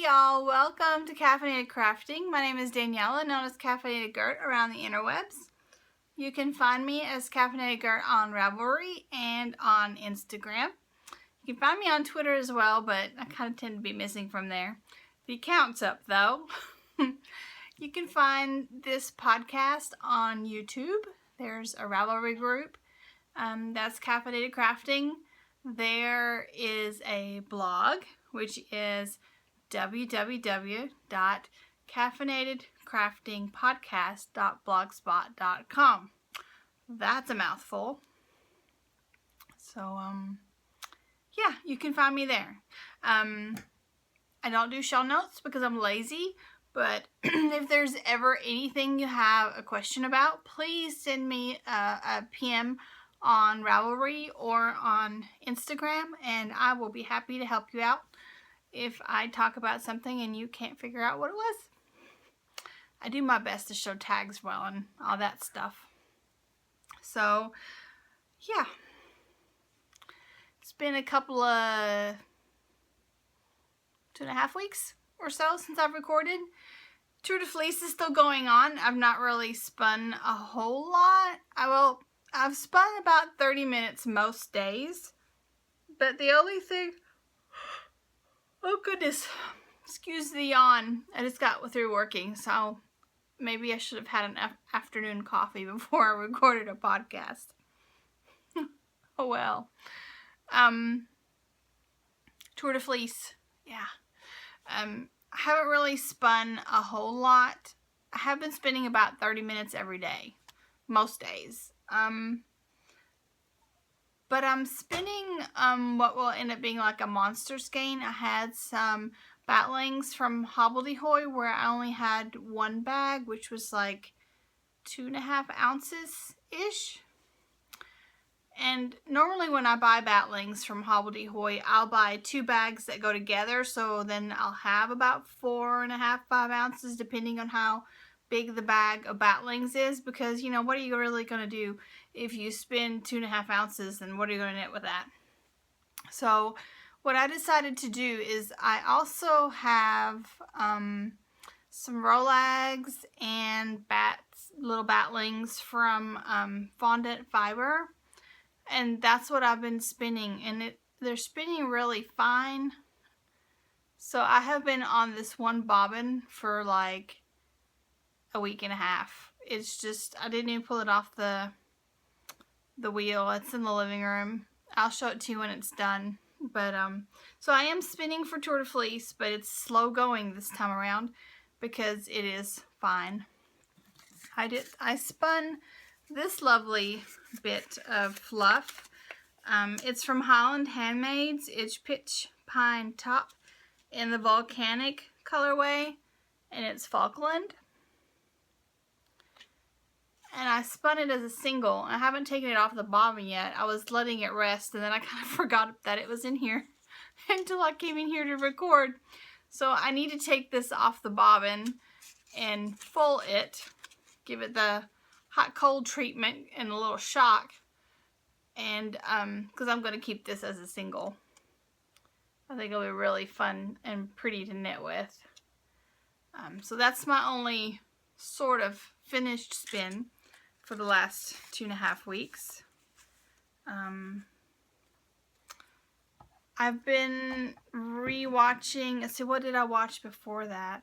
y'all, welcome to Caffeinated Crafting. My name is Daniela, known as Caffeinated Gert around the interwebs. You can find me as Caffeinated Gert on Ravelry and on Instagram. You can find me on Twitter as well, but I kind of tend to be missing from there. The account's up though. You can find this podcast on YouTube. There's a Ravelry group. That's Caffeinated Crafting. There is a blog, which is www.caffeinatedcraftingpodcast.blogspot.com. That's a mouthful. So, yeah, you can find me there. I don't do show notes because I'm lazy, but if there's ever anything you have a question about, please send me a PM on Ravelry or on Instagram, and I will be happy to help you out if I talk about something and you can't figure out what it was. I do my best to show tags well and all that stuff. So, yeah. It's been a couple of 2.5 weeks or so since I've recorded. Tour de Fleece is still going on. I've not really spun a whole lot. I've spun about 30 minutes most days. But the only thing... Oh goodness, excuse the yawn. I just got through working, so maybe I should have had an afternoon coffee before I recorded a podcast. Oh well. Tour de Fleece, yeah. I haven't really spun a whole lot. I have been spinning about 30 minutes every day, most days. But I'm spinning what will end up being like a monster skein. I had some batlings from Hobbledehoy where I only had one bag, which was like 2.5 ounces-ish. And normally when I buy batlings from Hobbledehoy, I'll buy 2 bags that go together, so then I'll have about 4.5, 5 ounces, depending on how big the bag of batlings is, because, you know, what are you really going to do if you spin 2.5 ounces, then what are you going to knit with that? So what I decided to do is I also have some Rolags and little batlings from Fondant Fiber, and that's what I've been spinning, and they're spinning really fine. So I have been on this one bobbin for like a week and a half. It's just, I didn't even pull it off the wheel. It's in the living room. I'll show it to you when it's done. But so I am spinning for Tour de Fleece, but it's slow going this time around because it is fine. I spun this lovely bit of fluff. It's from Holland Handmaids. It's Pitch Pine Top in the volcanic colorway, and it's Falkland. And I spun it as a single. I haven't taken it off the bobbin yet. I was letting it rest, and then I kind of forgot that it was in here until I came in here to record. So I need to take this off the bobbin and full it, give it the hot cold treatment and a little shock, and because I'm going to keep this as a single. I think it'll be really fun and pretty to knit with. So that's my only sort of finished spin for the last 2.5 weeks. I've been rewatching, let's see, what did I watch before that?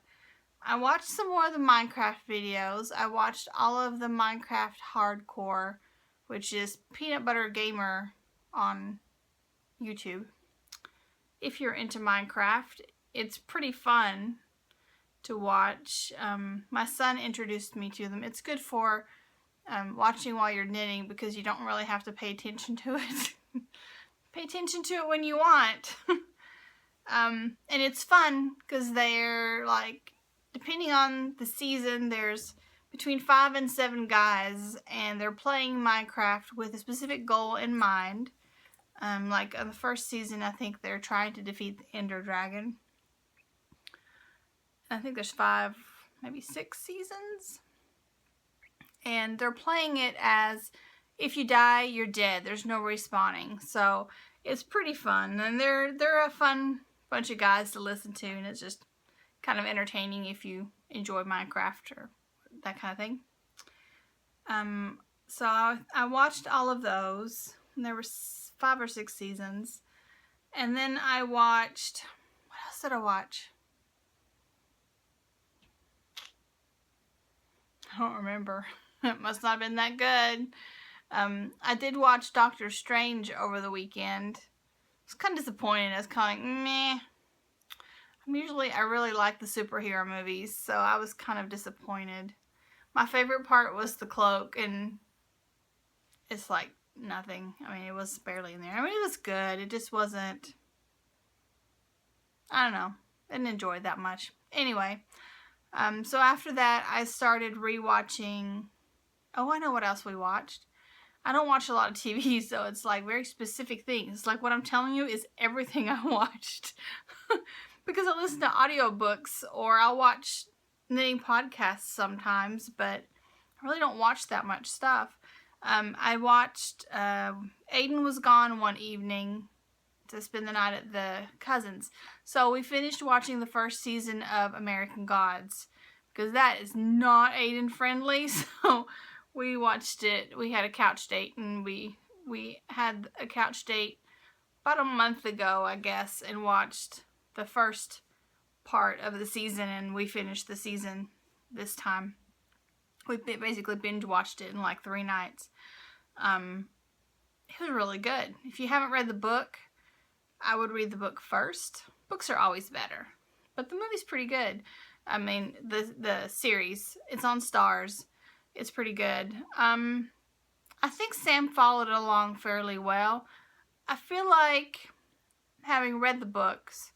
I watched some more of the Minecraft videos. I watched all of the Minecraft Hardcore, which is Peanut Butter Gamer on YouTube. If you're into Minecraft, it's pretty fun to watch. My son introduced me to them. It's good for watching while you're knitting because you don't really have to pay attention to it. Pay attention to it when you want. And it's fun because they're like, depending on the season, there's between 5 and 7 guys, and they're playing Minecraft with a specific goal in mind. Like on the first season, I think they're trying to defeat the Ender Dragon. I think there's 5, maybe 6 seasons. And they're playing it as, if you die, you're dead. There's no respawning. So it's pretty fun. And they're a fun bunch of guys to listen to. And it's just kind of entertaining if you enjoy Minecraft or that kind of thing. So I watched all of those. And there were 5 or 6 seasons. And then I watched, what else did I watch? I don't remember. It must not have been that good. I did watch Doctor Strange over the weekend. I was kind of disappointed. I was kind of like, meh. I really like the superhero movies, so I was kind of disappointed. My favorite part was the cloak, and it's like nothing. I mean, it was barely in there. I mean, it was good. It just wasn't, I don't know. I didn't enjoy it that much. Anyway, so after that, I started rewatching. Oh, I know what else we watched. I don't watch a lot of TV, so it's like very specific things. Like what I'm telling you is everything I watched. Because I listen to audiobooks or I'll watch knitting podcasts sometimes, but I really don't watch that much stuff. I watched, Aiden was gone one evening to spend the night at the cousins. So we finished watching the first season of American Gods, because that is not Aiden friendly. So we watched it. We had a couch date, and we had a couch date about a month ago, I guess, and watched the first part of the season, and we finished the season this time. We basically binge watched it in like 3 nights. It was really good. If you haven't read the book, I would read the book first. Books are always better, but the movie's pretty good. I mean, the series, it's on Stars. It's pretty good. I think Sam followed it along fairly well. I feel like, having read the books,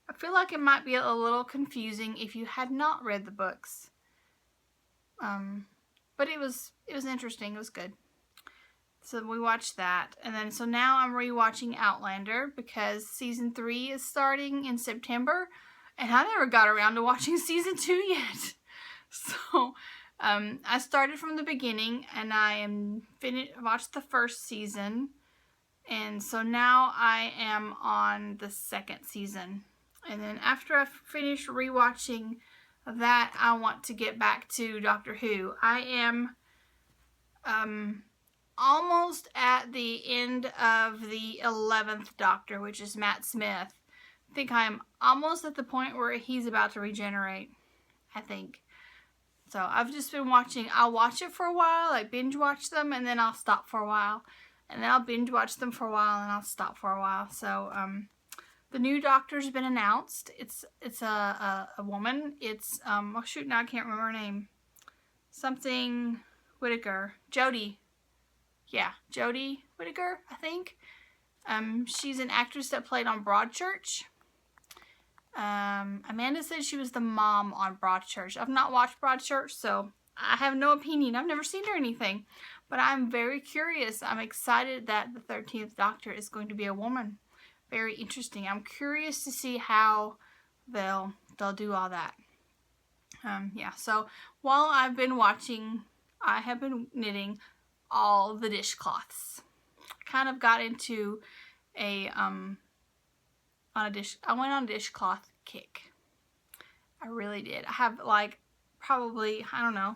I feel like it might be a little confusing if you had not read the books. But it was interesting. It was good. So we watched that. And then, so now I'm rewatching Outlander because season 3 is starting in September. And I never got around to watching season 2 yet. So, I started from the beginning, and I watched the first season. And so now I am on the 2nd season. And then after I finish rewatching that, I want to get back to Doctor Who. I am almost at the end of the 11th Doctor, which is Matt Smith. I think I am almost at the point where he's about to regenerate, I think. So I've just been watching. I'll watch it for a while, like binge watch them, and then I'll stop for a while. And then I'll binge watch them for a while, and I'll stop for a while. So, the new Doctor's been announced. It's a woman. It's, oh shoot, now I can't remember her name. Something Whittaker. Jodie. Yeah, Jodie Whittaker, I think. She's an actress that played on Broadchurch. Amanda said she was the mom on Broadchurch. I've not watched Broadchurch, so I have no opinion. I've never seen her or anything. But I'm very curious. I'm excited that the 13th Doctor is going to be a woman. Very interesting. I'm curious to see how they'll do all that. Yeah, so while I've been watching, I have been knitting all the dishcloths. Kind of got into I went on a dishcloth kick. I really did. I have like probably, I don't know,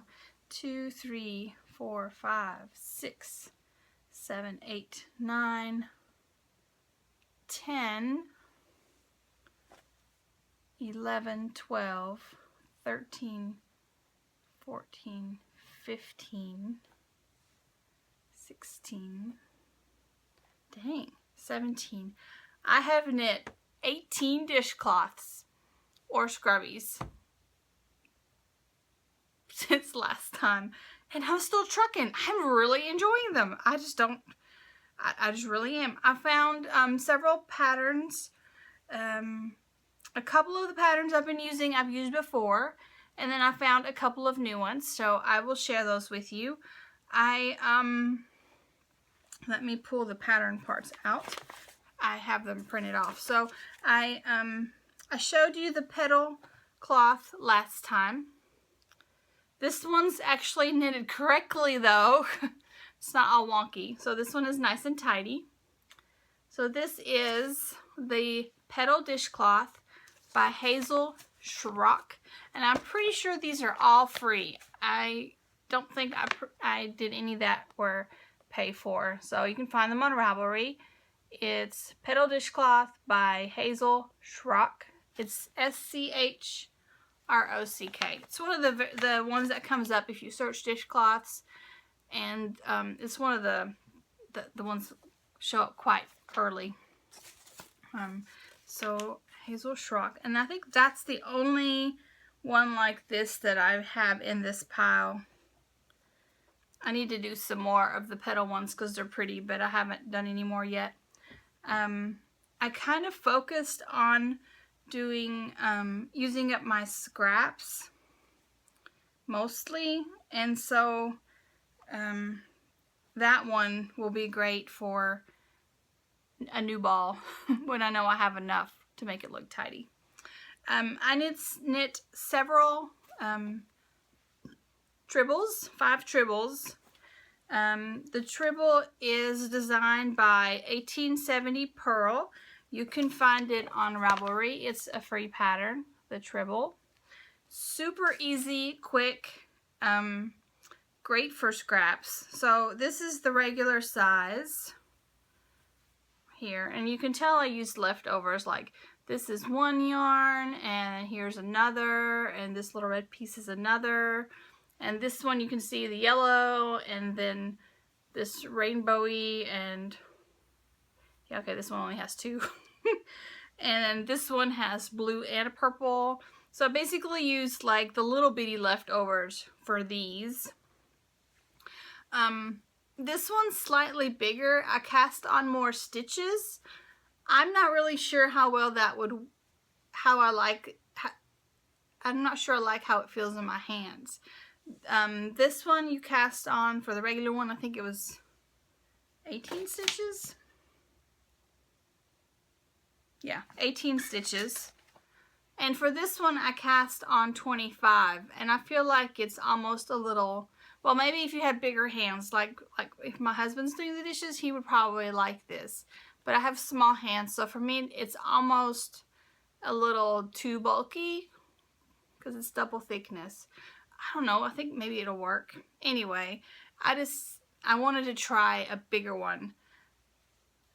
2, 3, 4, 5, 6, 7, 8, 9, 10, 11, 12, 13, 14, 15, 16, dang, 17. I have knit 18 dishcloths or scrubbies since last time, and I'm still trucking. I'm really enjoying them. I just really am. I found several patterns. A couple of the patterns I've used before, and then I found a couple of new ones, so I will share those with you. Let me pull the pattern parts out. I have them printed off. So I showed you the petal cloth last time. This one's actually knitted correctly though. It's not all wonky. So this one is nice and tidy. So this is the petal dishcloth by Hazel Schrock. And I'm pretty sure these are all free. I don't think I did any that were pay for. So you can find them on Ravelry. It's Petal Dishcloth by Hazel Schrock. It's SCHROCK. It's one of the ones that comes up if you search dishcloths, and it's one of the ones that show up quite early. So Hazel Schrock, and I think that's the only one like this that I have in this pile. I need to do some more of the petal ones because they're pretty, but I haven't done any more yet. I kind of focused on doing using up my scraps mostly, and so that one will be great for a new ball when I know I have enough to make it look tidy. I knit several tribbles, 5 tribbles. The tribble is designed by 1870 Pearl. You can find it on Ravelry. It's a free pattern, the tribble. Super easy, quick, great for scraps. So this is the regular size here, and you can tell I used leftovers. Like this is one yarn, and here's another, and this little red piece is another. And this one you can see the yellow, and then this rainbowy, and yeah, okay, this one only has 2. And this one has blue and purple. So I basically used like the little bitty leftovers for these. This one's slightly bigger. I cast on more stitches. I'm not really sure how well that would, I'm not sure I like how it feels in my hands. This one you cast on for the regular one, I think it was 18 stitches. Yeah, 18 stitches. And for this one I cast on 25, and I feel like it's almost a little, well, maybe if you had bigger hands, like if my husband's doing the dishes, he would probably like this. But I have small hands, so for me it's almost a little too bulky because it's double thickness. I don't know, I think maybe it'll work. Anyway, I wanted to try a bigger one,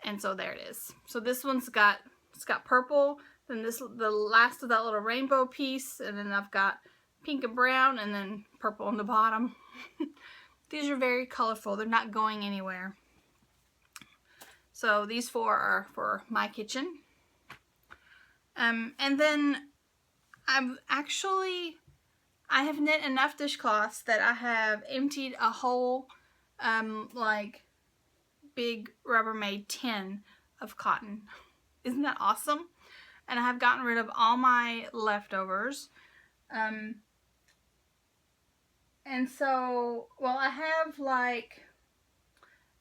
and so there it is. So this one's got, it's got purple, then the last of that little rainbow piece, and then I've got pink and brown, and then purple on the bottom. These are very colorful. They're not going anywhere. So these 4 are for my kitchen. And then I have knit enough dishcloths that I have emptied a whole like big Rubbermaid tin of cotton. Isn't that awesome? And I have gotten rid of all my leftovers. And so, well, I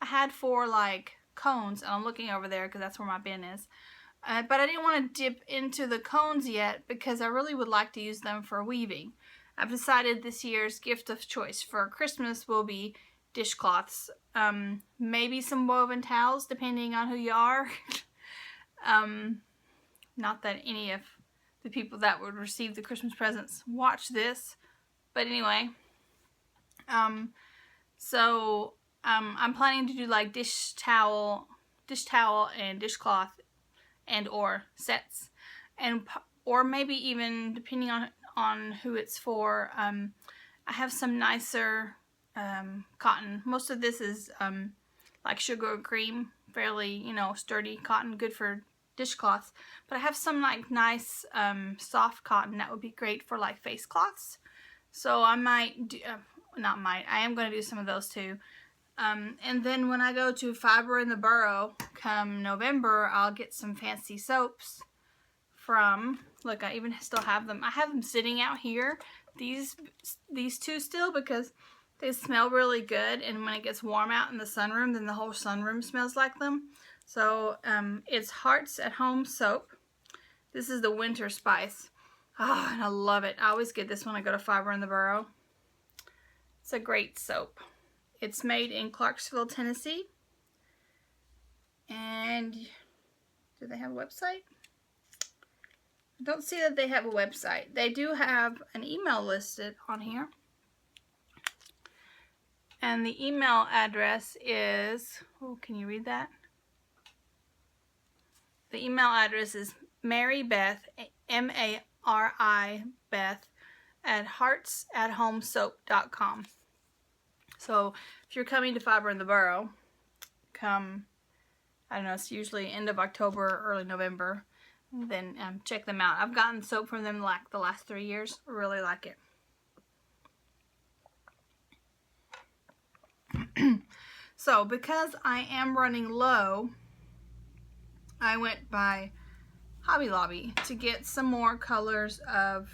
had 4 like cones, and I'm looking over there because that's where my bin is. But I didn't want to dip into the cones yet because I really would like to use them for weaving. I've decided this year's gift of choice for Christmas will be dishcloths. Maybe some woven towels, depending on who you are. Not that any of the people that would receive the Christmas presents watch this, but anyway. So I'm planning to do like dish towel and dishcloth and or sets, and or maybe even depending on who it's for. I have some nicer cotton. Most of this is like sugar cream, fairly, you know, sturdy cotton, good for dishcloths. But I have some like nice soft cotton that would be great for like face cloths. So I might do, I am going to do some of those too. And then when I go to Fiber in the Burrow come November, I'll get some fancy soaps from, look, I even still have them. I have them sitting out here, these 2 still, because they smell really good, and when it gets warm out in the sunroom, then the whole sunroom smells like them. So it's Hearts at Home soap. This is the Winter Spice. Oh, and I love it. I always get this when I go to Fiber in the Burrow. It's a great soap. It's made in Clarksville, Tennessee. And do they have a website? I don't see that they have a website. They do have an email listed on here. And the email address is, oh, can you read that? The email address is marybeth, M-A-R-I Beth, at heartsathomesoap.com. So if you're coming to Fiber in the Borough, come, I don't know, it's usually end of October or early November, then check them out. I've gotten soap from them like the last 3 years. I really like it. So because I am running low, I went by Hobby Lobby to get some more colors of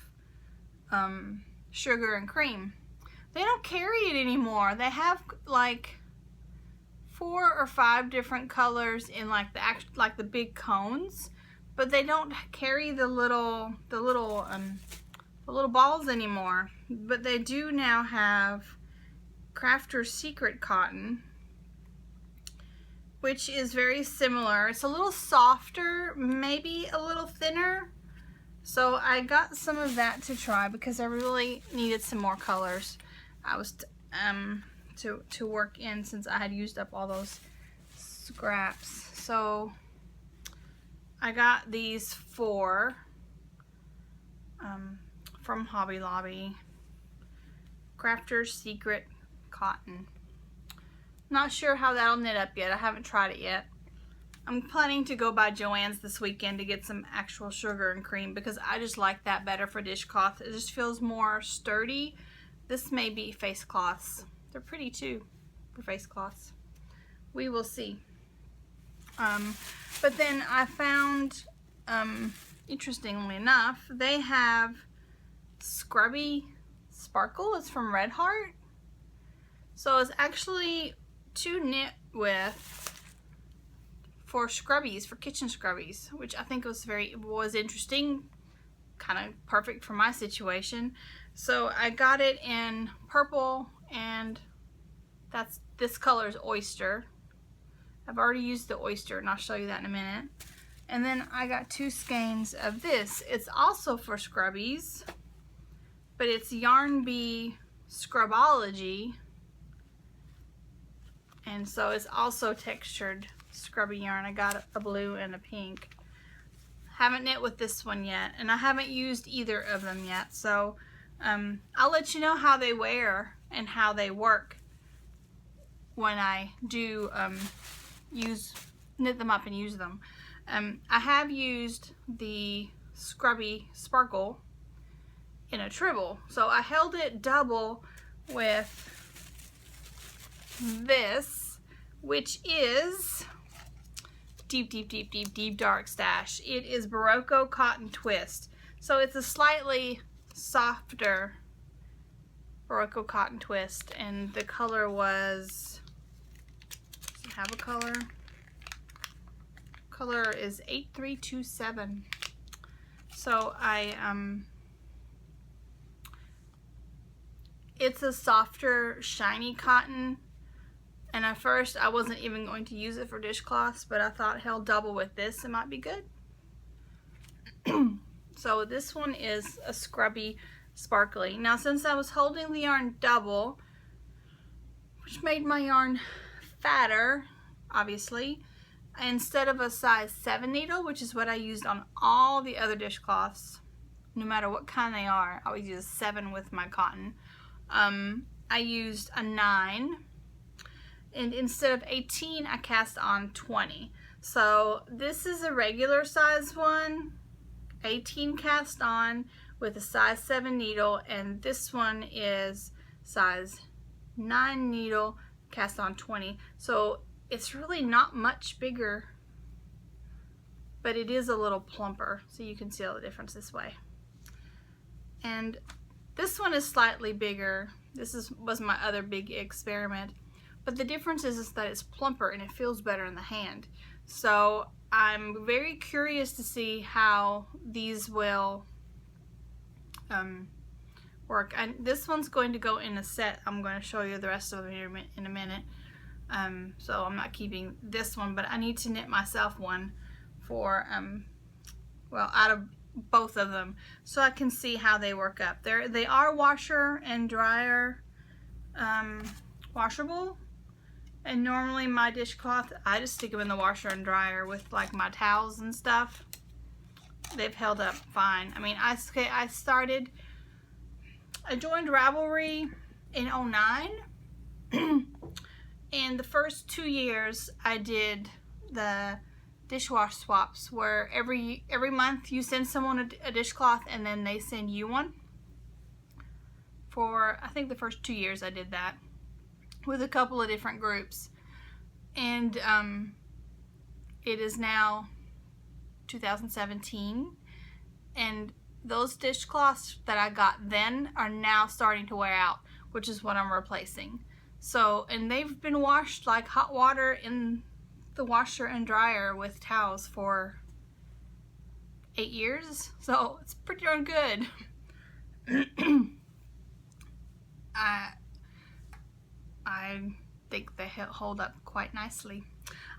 sugar and cream. They don't carry it anymore. They have like 4 or 5 different colors in like the big cones, but they don't carry the little balls anymore. But they do now have Crafter's Secret Cotton, which is very similar. It's a little softer, maybe a little thinner. So I got some of that to try because I really needed some more colors. I was to work in since I had used up all those scraps. So I got these 4 from Hobby Lobby. Crafter's Secret Cotton. Not sure how that'll knit up yet. I haven't tried it yet. I'm planning to go by Joann's this weekend to get some actual sugar and cream because I just like that better for dishcloth. It just feels more sturdy. This may be face cloths. They're pretty too for face cloths. We will see. But then I found, interestingly enough, they have Scrubby Sparkle. It's from Red Heart. So it's actually to knit with for scrubbies, for kitchen scrubbies, which I think was interesting, kind of perfect for my situation. So I got it in purple, and this color is Oyster. I've already used the Oyster, and I'll show you that in a minute. And then I got 2 skeins of this. It's also for scrubbies, but it's Yarn Bee Scrubology. And so it's also textured scrubby yarn. I got a blue and a pink. Haven't knit with this one yet, and I haven't used either of them yet. So I'll let you know how they wear and how they work when I do knit them up and use them. I have used the Scrubby Sparkle in a tribble. So I held it double with this, which is deep dark stash. It is Barocco Cotton Twist. So it's a slightly softer Barocco Cotton Twist, and the color was, does it have a color? Color is 8327. So it's a softer, shiny cotton. And at first, I wasn't even going to use it for dishcloths, but I thought held double with this, it might be good. So this one is a Scrubby Sparkly. Now, since I was holding the yarn double, which made my yarn fatter, obviously, instead of a size 7 needle, which is what I used on all the other dishcloths, no matter what kind they are, I always use a 7 with my cotton. I used a 9. And instead of 18, I cast on 20. So this is a regular size one, 18 cast on with a size 7 needle, and this one is size 9 needle, cast on 20. So it's really not much bigger, but it is a little plumper, so you can see all the difference this way. And this one is slightly bigger. This was my other big experiment. But the difference is that it's plumper and it feels better in the hand. So I'm very curious to see how these will work. And this one's going to go in a set. I'm going to show you the rest of them here in a minute. So I'm not keeping this one, but I need to knit myself one for, well, out of both of them so I can see how they work up. They are washer and dryer washable, and normally my dishcloth, I just stick them in the washer and dryer with like my towels and stuff. They've held up fine. I mean, I joined Ravelry in 09 and the first 2 years I did the dishwash swaps, where every month you send someone a dishcloth and then they send you one. For I think the first 2 years I did that with a couple of different groups, and it is now 2017, and those dishcloths that I got then are now starting to wear out, which is what I'm replacing. So, and they've been washed like hot water in the washer and dryer with towels for 8 years, so it's pretty darn good. I think they hold up quite nicely.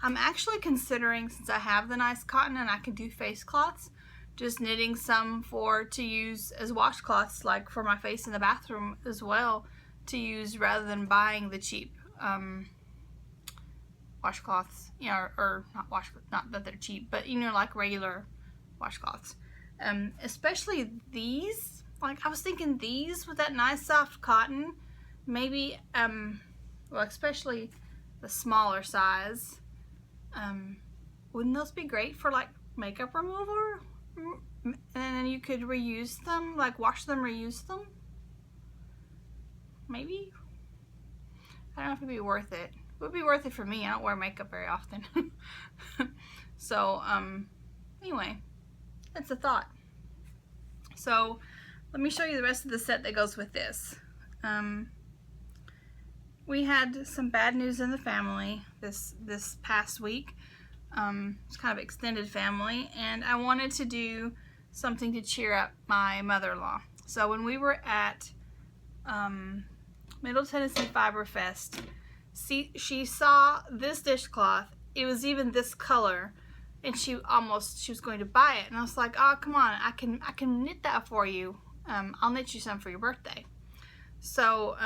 I'm actually considering, since I have the nice cotton and I can do face cloths, just knitting some to use as washcloths, like for my face in the bathroom as well, to use rather than buying the cheap washcloths, you know, or not that they're cheap, but you know, like regular washcloths. Especially these, like I was thinking these with that nice soft cotton, maybe, well, especially the smaller size, wouldn't those be great for like makeup remover? And then you could reuse them, like wash them, reuse them. Maybe. I don't know if it'd be worth it. It would be worth it for me. I don't wear makeup very often. So, anyway, that's a thought. So, let me show you the rest of the set that goes with this. We had some bad news in the family this past week. It's kind of extended family, and I wanted to do something to cheer up my mother-in-law. So when we were at Middle Tennessee Fiber Fest, she saw this dishcloth. It was even this color, and she was going to buy it. And I was like, oh, come on, I can knit that for you. I'll knit you some for your birthday. So,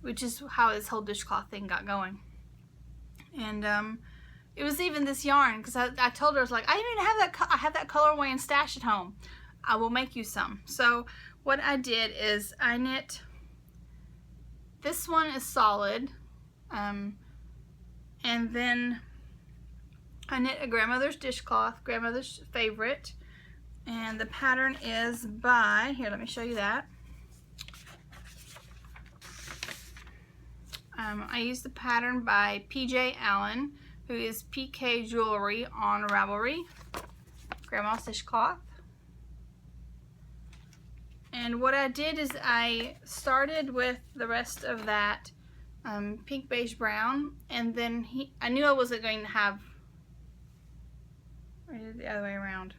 which is how this whole dishcloth thing got going. And it was even this yarn, because I told her, I was like, I even have that colorway and stash at home. I will make you some. So what I did is I knit, this one is solid, and then I knit a grandmother's dishcloth, grandmother's favorite, and the pattern is by, here, let me show you that. I used the pattern by PJ Allen, who is PK Jewelry on Ravelry, Grandma's Dishcloth. And what I did is I started with the rest of that pink beige brown, and then I knew I wasn't going to have, or did it the other way around?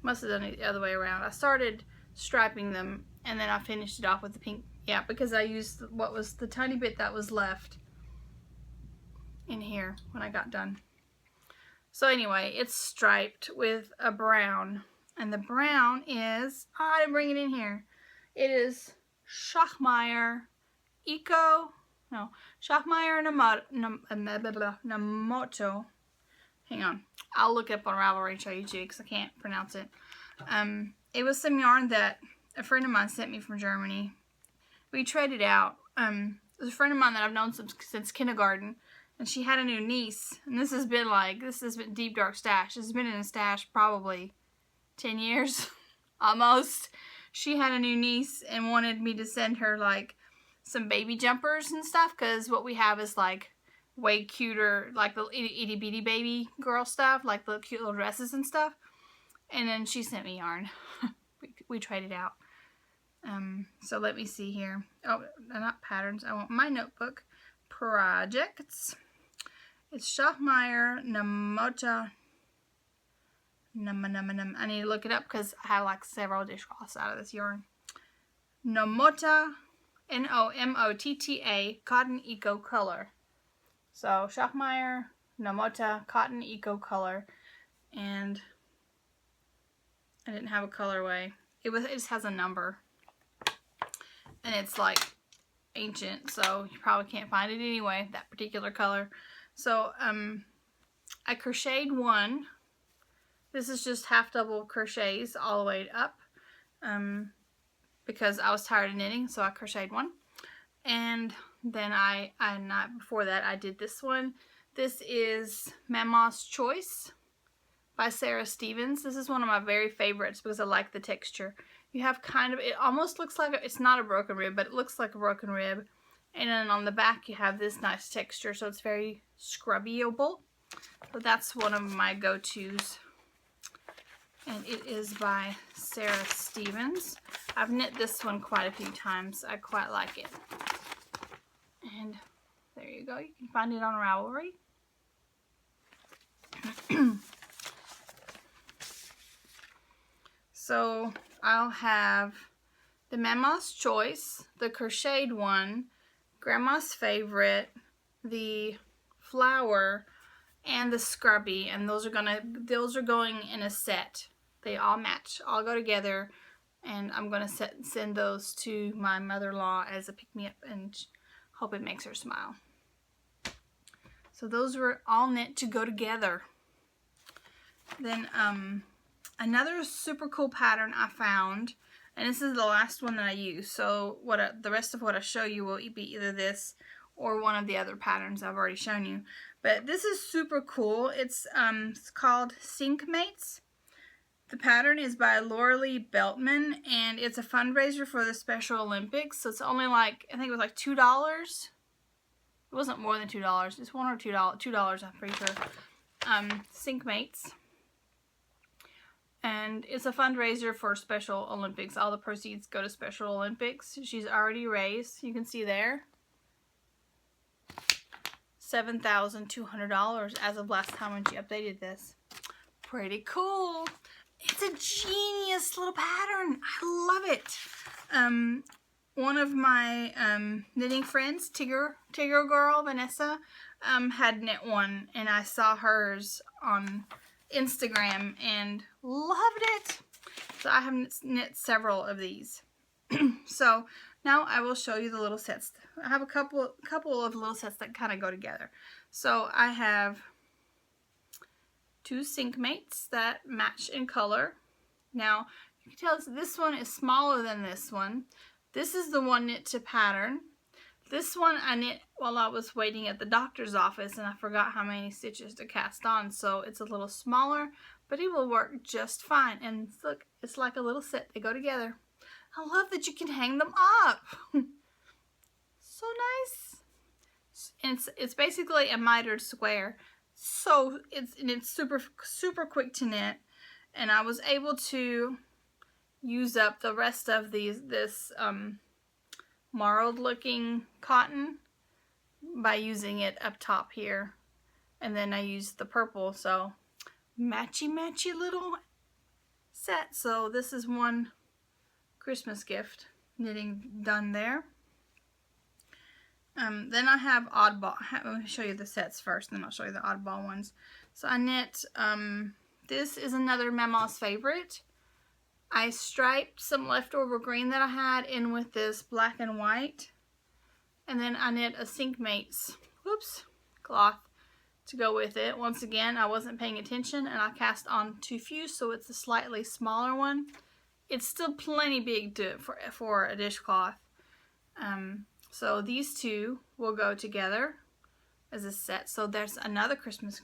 Must have done it the other way around. I started striping them, and then I finished it off with the pink. Yeah, because I used what was the tiny bit that was left in here when I got done. So anyway, it's striped with a brown, and the brown is, oh, I didn't bring it in here. It is Schachmeyer Namoto. Hang on, I'll look it up on Ravelry and show you too, because I can't pronounce it. It was some yarn that a friend of mine sent me from Germany. We traded out. There's a friend of mine that I've known since kindergarten, and she had a new niece, and this has been deep dark stash. This has been in a stash probably 10 years, almost. She had a new niece and wanted me to send her like some baby jumpers and stuff, because what we have is like way cuter, like the itty bitty baby girl stuff, like the cute little dresses and stuff. And then she sent me yarn. we traded out. So let me see here. Oh, not patterns. I want my notebook. Projects. It's Schachmeyer Namoto. I need to look it up because I have like several dishcloths out of this yarn. Nomota, Nomotta, Cotton Eco Color. So Schachmeyer Nomota Cotton Eco Color, and I didn't have a colorway. It just has a number. And it's like ancient, so you probably can't find it anyway, that particular color. So I crocheted one. This is just half double crochets all the way up because I was tired of knitting, so I crocheted one. And then before that I did this one. This is Mama's Choice by Sarah Stevens. This is one of my very favorites because I like the texture. You have kind of, it almost looks like, it's not a broken rib, but it looks like a broken rib. And then on the back you have this nice texture, so it's very scrubbyable. So that's one of my go-tos. And it is by Sarah Stevens. I've knit this one quite a few times. I quite like it. And there you go. You can find it on Ravelry. So I'll have the Mama's Choice, the crocheted one, Grandma's Favorite, the flower, and the scrubby, and those are going in a set. They all match, all go together, and I'm gonna send those to my mother-in-law as a pick-me-up and hope it makes her smile. So those were all knit to go together. Then another super cool pattern I found, and this is the last one that I use, so the rest of what I show you will be either this or one of the other patterns I've already shown you. But this is super cool. It's called Sync Mates. The pattern is by Lauralee Beltman, and it's a fundraiser for the Special Olympics, so it's only like, I think it was like $2. It wasn't more than $2. It's $1 or $2, I'm pretty sure. Sync Mates. And it's a fundraiser for Special Olympics. All the proceeds go to Special Olympics. She's already raised, you can see there, $7,200 as of last time when she updated this. Pretty cool. It's a genius little pattern. I love it. One of my knitting friends, Tigger Girl, Vanessa, had knit one, and I saw hers on Instagram and loved it. So I have knit several of these. So now I will show you the little sets. I have a couple of little sets that kind of go together. So I have two Sync Mates that match in color. Now you can tell this one is smaller than this one. This is the one knit to pattern. This one I knit while I was waiting at the doctor's office, and I forgot how many stitches to cast on, so it's a little smaller, but it will work just fine. And look, it's like a little set. They go together. I love that you can hang them up. So nice. And it's basically a mitered square. So it's super quick to knit, and I was able to use up the rest of this marled looking cotton by using it up top here, and then I used the purple, so matchy little set. So this is one Christmas gift knitting done there. Then I have oddball. Let me show you the sets first, and then I'll show you the oddball ones. So I knit, this is another Mama's Favorite. I striped some leftover green that I had in with this black and white. And then I knit a Sync Mates, cloth to go with it. Once again, I wasn't paying attention, and I cast on too few, so it's a slightly smaller one. It's still plenty big for a dishcloth. So these two will go together as a set. So there's another Christmas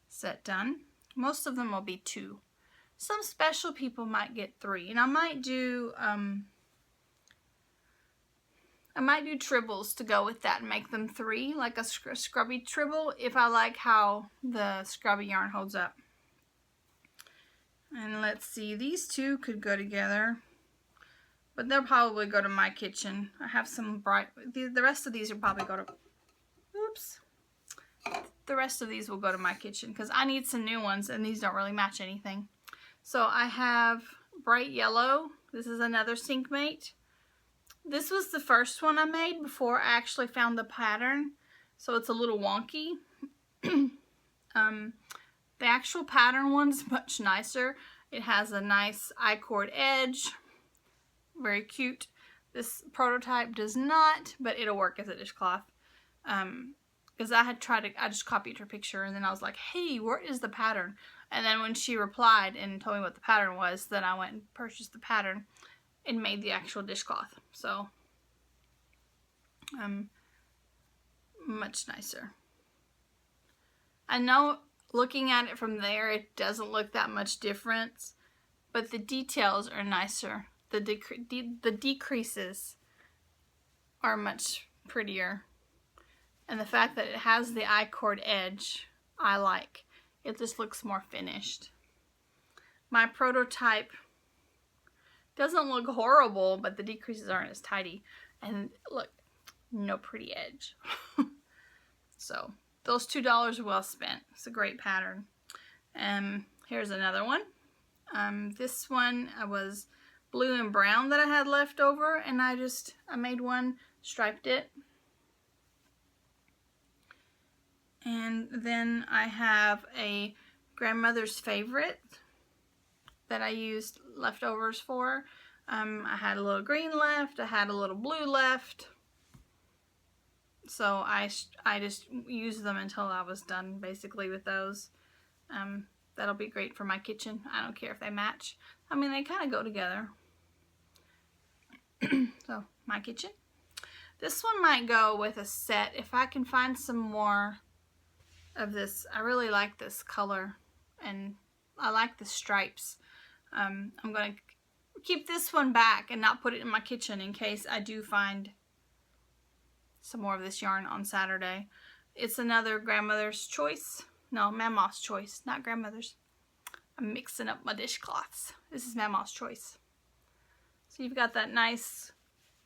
set done. Most of them will be 2. Some special people might get 3, and I might do tribbles to go with that and make them 3, like a scrubby tribble, if I like how the scrubby yarn holds up. And let's see, these two could go together, but they'll probably go to my kitchen. I have some bright, the rest of these will probably go to, the rest of these will go to my kitchen because I need some new ones, and these don't really match anything. So I have bright yellow. This is another Sync Mate. This was the first one I made before I actually found the pattern, so it's a little wonky. The actual pattern one's much nicer. It has a nice I-cord edge, very cute. This prototype does not, but it'll work as a dishcloth. Because I just copied her picture, and then I was like, hey, where is the pattern? And then when she replied and told me what the pattern was, then I went and purchased the pattern and made the actual dishcloth. So, much nicer. I know looking at it from there, it doesn't look that much difference, but the details are nicer. The decreases are much prettier. And the fact that it has the I-cord edge, I like. It just looks more finished. My prototype doesn't look horrible, but the decreases aren't as tidy. And look, no pretty edge. So, those $2 well spent. It's a great pattern. Here's another one. This one was blue and brown that I had left over, and I made one, striped it. And then I have a grandmother's favorite that I used leftovers for. I had a little green left, I had a little blue left. So I just used them until I was done basically with those. That'll be great for my kitchen. I don't care if they match. I mean, they kind of go together. So, my kitchen. This one might go with a set if I can find some more of this. I really like this color, and I like the stripes. I'm going to keep this one back and not put it in my kitchen in case I do find some more of this yarn on Saturday. It's another grandmother's choice. No, Mama's choice, not grandmother's. I'm mixing up my dishcloths. This is Mama's choice. So you've got that nice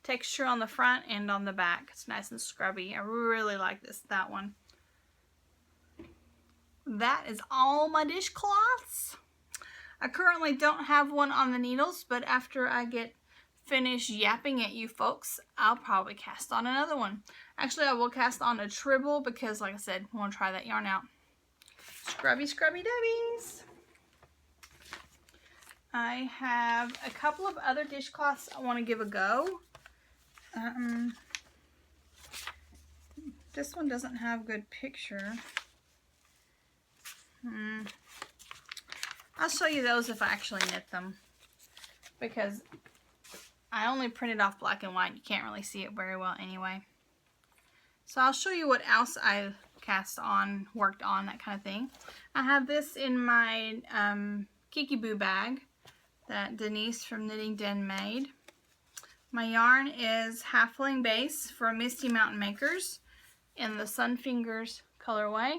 texture on the front and on the back. It's nice and scrubby. I really like that one. That is all my dishcloths. I currently don't have one on the needles, but after I get finished yapping at you folks, I'll probably cast on another one. Actually, I will cast on a tribble because, like I said, I want to try that yarn out. Scrubby, scrubby dubbies. I have a couple of other dishcloths I want to give a go. This one doesn't have good picture. I'll show you those if I actually knit them, because I only printed off black and white. You can't really see it very well anyway. So I'll show you what else I cast on, worked on, that kind of thing. I have this in my Kiki Boo bag that Denise from Knitting Den made. My yarn is Halfling Base from Misty Mountain Makers in the Sunfingers colorway.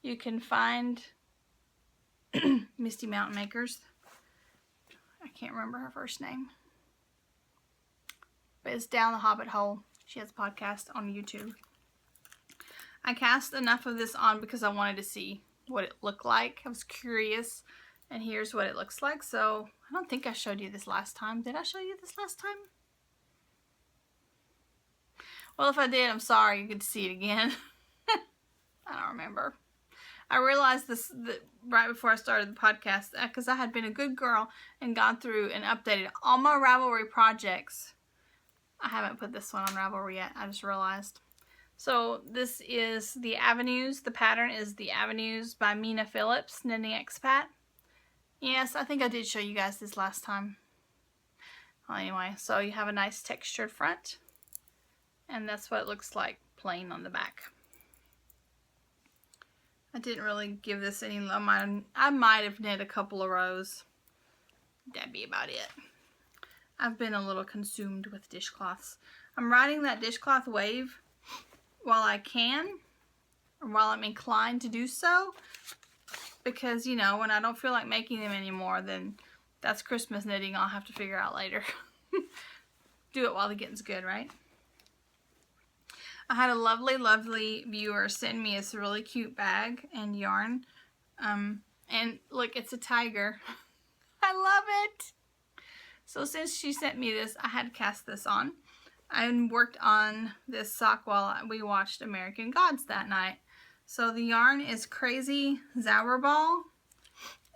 You can find Misty Mountain Makers. I can't remember her first name. But it's Down the Hobbit Hole. She has a podcast on YouTube. I cast enough of this on because I wanted to see what it looked like. I was curious. And here's what it looks like. So, I don't think I showed you this last time. Did I show you this last time? Well, if I did, I'm sorry. You get to see it again. I don't remember. I realized this right before I started the podcast because I had been a good girl and gone through and updated all my Ravelry projects. I haven't put this one on Ravelry yet. I just realized. So this is the Avenues. The pattern is the Avenues by Mina Phillips, Knitting Expat. Yes, I think I did show you guys this last time. Well, anyway, so you have a nice textured front. And that's what it looks like plain on the back. I didn't really give this any love. I might have knit a couple of rows. That'd be about it. I've been a little consumed with dishcloths. I'm riding that dishcloth wave while I can, or while I'm inclined to do so. Because, you know, when I don't feel like making them anymore, then that's Christmas knitting I'll have to figure out later. Do it while the getting's good, right? I had a lovely, lovely viewer send me this really cute bag and yarn. And look, it's a tiger. I love it. So since she sent me this, I had to cast this on. I worked on this sock while we watched American Gods that night. So the yarn is Crazy Zauberball.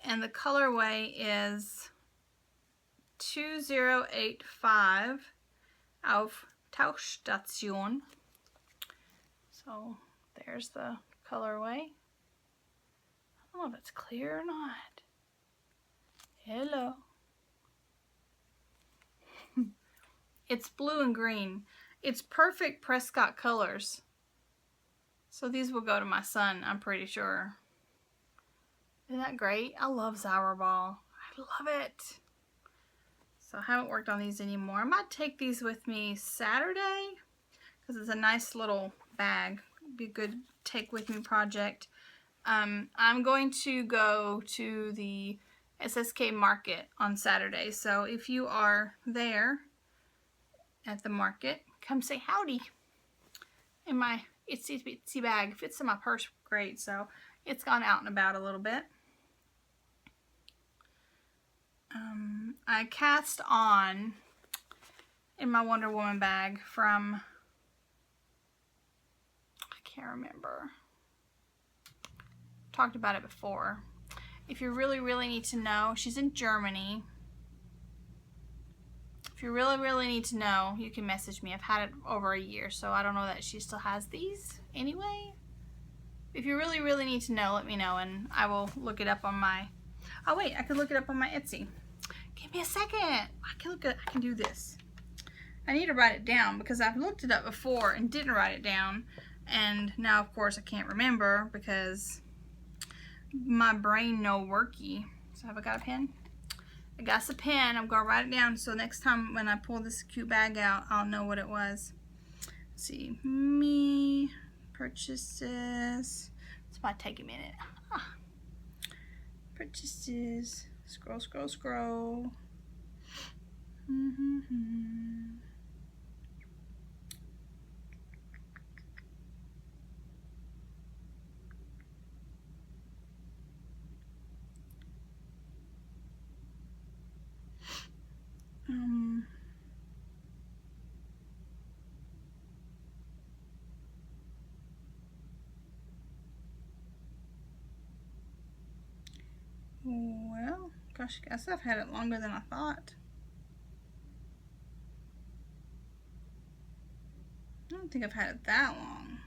and the colorway is 2085 auf Tauchstation. So there's the colorway. I don't know if it's clear or not. Hello. It's blue and green. It's perfect Prescott colors. So these will go to my son, I'm pretty sure. Isn't that great? I love Sour Ball. I love it. So I haven't worked on these anymore. I might take these with me Saturday because it's a nice little bag. Be a good take with me project. I'm going to go to the SSK market on Saturday. So if you are there at the market, come say howdy. And my itsy bitsy bag fits in my purse great, so it's gone out and about a little bit. I cast on in my Wonder Woman bag from, I can't remember. Talked about it before. If you really need to know, she's in Germany. If you really need to know, you can message me. I've had it over a year, so I don't know that she still has these anyway. If you really need to know, let me know and I will look it up on my, oh wait, I can look it up on my Etsy. Give me a second. I can do this. I need to write it down because I've looked it up before and didn't write it down, and now of course I can't remember because my brain no worky. So have I got a pen? I got a pen. I'm gonna write it down so next time when I pull this cute bag out, I'll know what it was. Let's see, me purchases. This might take a minute. Purchases. Scroll. Well, gosh, I guess I've had it longer than I thought. I don't think I've had it that long.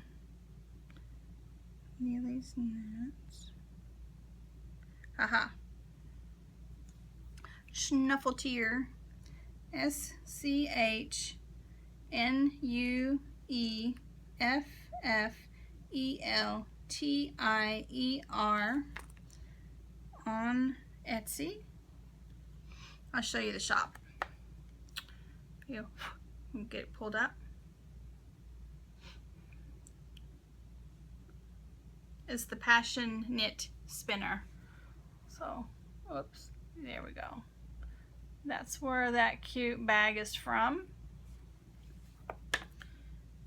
Neely's Nuts. Haha. Schnuffletier. SCHNUEFFELTIER on Etsy. I'll show you the shop. You get it pulled up. It's the Passion Knit Spinner. So, oops, there we go. That's where that cute bag is from.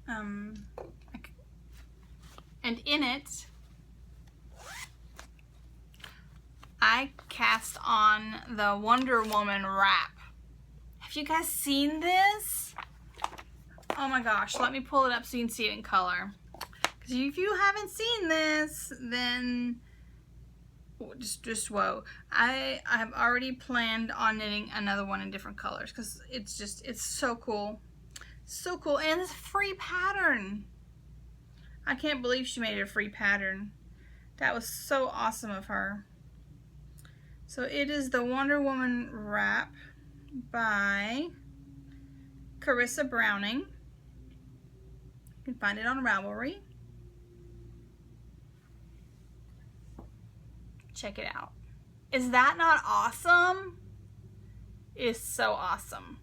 And in it, I cast on the Wonder Woman wrap. Have you guys seen this? Oh my gosh, let me pull it up so you can see it in color. Because if you haven't seen this, then just whoa. I have already planned on knitting another one in different colors because it's so cool. So cool. And it's a free pattern. I can't believe she made it a free pattern. That was so awesome of her. So it is the Wonder Woman wrap by Carissa Browning. You can find it on Ravelry. Check it out. Is that not awesome? It's so awesome.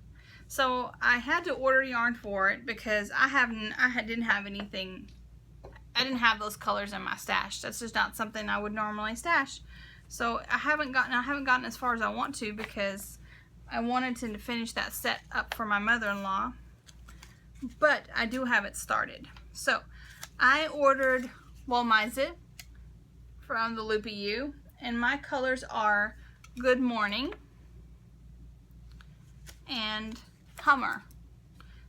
So I had to order yarn for it because I didn't have anything. I didn't have those colors in my stash. That's just not something I would normally stash. So I haven't gotten as far as I want to because I wanted to finish that set up for my mother-in-law. But I do have it started. So I ordered Wollmeise from the Loopy U, and my colors are Good Morning and Hummer.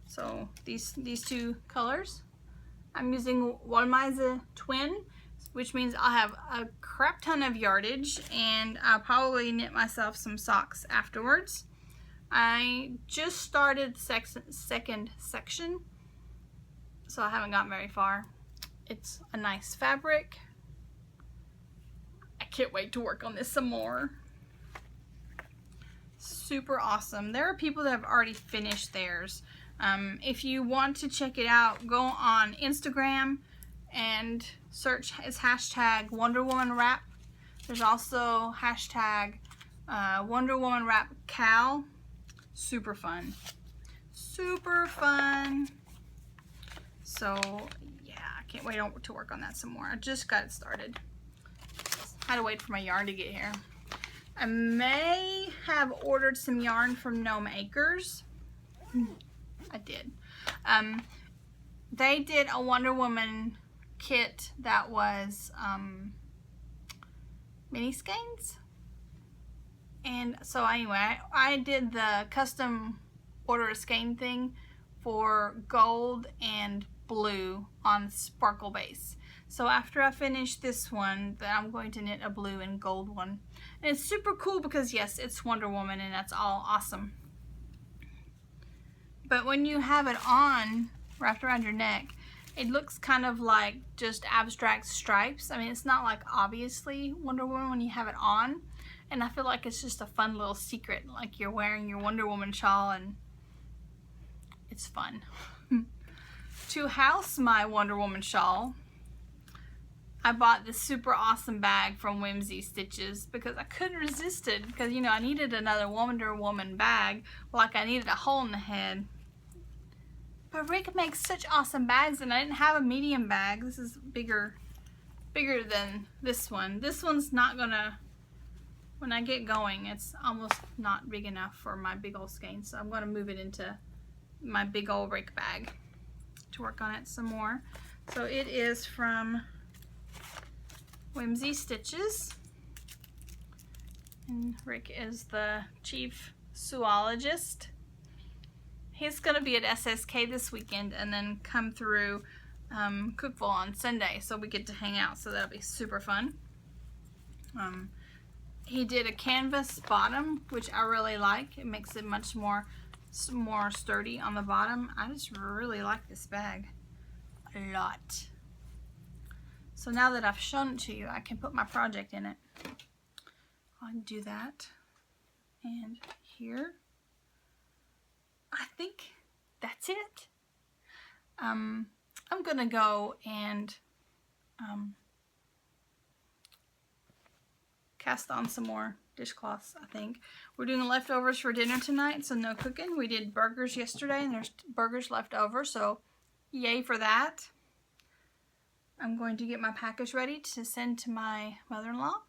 So these two colors. I'm using Wollmeise Twin. which means I'll have a crap ton of yardage, and I'll probably knit myself some socks afterwards. I just started second section, so I haven't gotten very far. It's a nice fabric. I can't wait to work on this some more. Super awesome. There are people that have already finished theirs. If you want to check it out, go on Instagram and search its hashtag Wonder Woman Wrap. There's also hashtag Wonder Woman Wrap Cal. Super fun. Super fun. So yeah, I can't wait to work on that some more. I just got it started. I had to wait for my yarn to get here. I may have ordered some yarn from Gnome Acres. I did. They did a Wonder Woman kit that was mini skeins. And so anyway, I did the custom order a skein thing for gold and blue on sparkle base. So after I finish this one, then I'm going to knit a blue and gold one. And it's super cool because yes, it's Wonder Woman and that's all awesome. But when you have it on, wrapped around your neck, it looks kind of like just abstract stripes. I mean, it's not like obviously Wonder Woman when you have it on. And I feel like it's just a fun little secret, like you're wearing your Wonder Woman shawl and it's fun. To house my Wonder Woman shawl, I bought this super awesome bag from Whimsy Stitches because I couldn't resist it because, you know, I needed another Wonder Woman bag like I needed a hole in the head. But Rick makes such awesome bags and I didn't have a medium bag. This is bigger than this one. This one's not gonna, when I get going, it's almost not big enough for my big old skein. So I'm gonna move it into my big old Rick bag to work on it some more. So it is from Whimsy Stitches, and Rick is the chief zoologist. He's gonna be at SSK this weekend and then come through Cookville on Sunday, so we get to hang out, so that'll be super fun. He did a canvas bottom, which I really like. It makes it much more sturdy on the bottom. I just really like this bag a lot. So now that I've shown it to you, I can put my project in it. I'll do that. And here, I think that's it. I'm gonna go and cast on some more dishcloths, I think. We're doing leftovers for dinner tonight, so no cooking. We did burgers yesterday and there's burgers left over, so yay for that. I'm going to get my package ready to send to my mother-in-law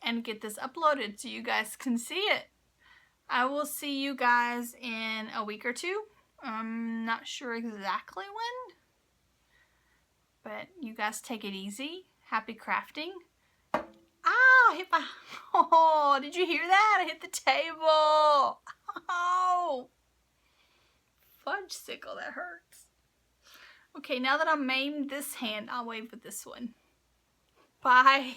and get this uploaded so you guys can see it. I will see you guys in a week or two. I'm not sure exactly when, but you guys take it easy. Happy crafting. Ah, I hit my, oh, did you hear that? I hit the table. Oh, fudgesicle, that hurts. Okay, now that I've maimed this hand, I'll wave with this one. Bye.